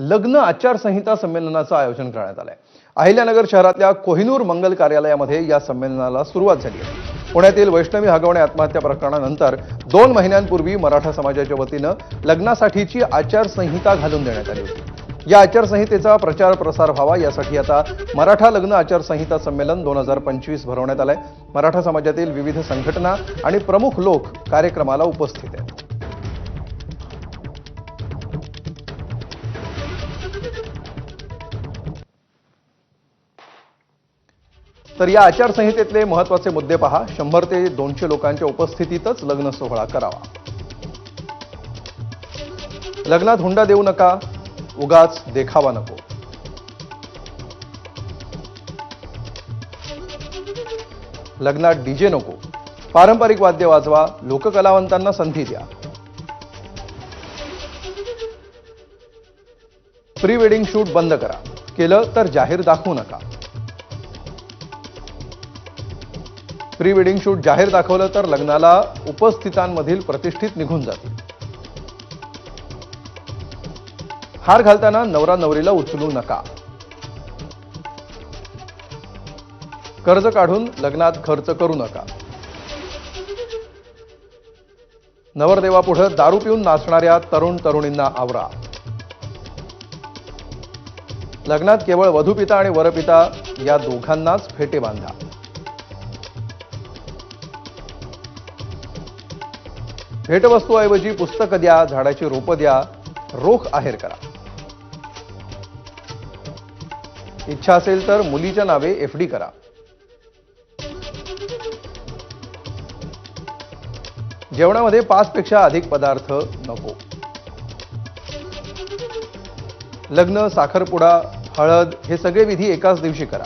लग्न आचारसंहिता संमेलनाचं आयोजन करण्यात आलंय। अहिल्यानगर शहरातल्या कोहिनूर मंगल कार्यालयामध्ये या संमेलनाला सुरुवात झाली आहे। पुण्यातील वैष्णवी हगवणे आत्महत्या प्रकरणानंतर 2 महिन्यांपूर्वी मराठा समाजाच्या वतीनं लग्नासाठीची आचारसंहिता घालून देण्यात आली होती। या आचारसंहितेचा प्रचार प्रसार व्हावा यासाठी आता मराठा लग्न आचारसंहिता संमेलन 2025 भरवण्यात आलंय। मराठा समाजातील विविध संघटना आणि प्रमुख लोक कार्यक्रमाला उपस्थित आहेत। तर या आचारसंहितेतले महत्त्वाचे मुद्दे पहा। 100 ते 200 लोकांच्या उपस्थितीतच लग्न सोहळा करावा। लग्नात हुंडा देऊ नका, उगाच देखावा नको। लग्नात डीजे नको, पारंपरिक वाद्य वाजवा, लोककलावंतांना संधी द्या। प्री वेडिंग शूट बंद करा, केलं तर जाहीर दाखवू नका। प्री वेडिंग शूट जाहीर दाखवलं तर लग्नाला उपस्थितांमधील प्रतिष्ठित निघून जातील। हार घालताना नवरा नवरीला उचलू नका। कर्ज काढून लग्नात खर्च करू नका। नवरदेवापुढे दारू पिऊन नाचणाऱ्या तरुण तरुणींना आवरा। लग्नात केवळ वधूपिता आणि वरपिता या दोघांनाच फेटे बांधा। भेटवस्तूऐवजी पुस्तकं द्या, झाडाची रोपं द्या, रोख आहेर करा। इच्छा असेल तर मुलीच्या नावे एफडी करा। जेवणामध्ये 5 पेक्षा अधिक पदार्थ नको। लग्न, साखरपुडा, हळद हे सगळे विधी एकाच दिवशी करा।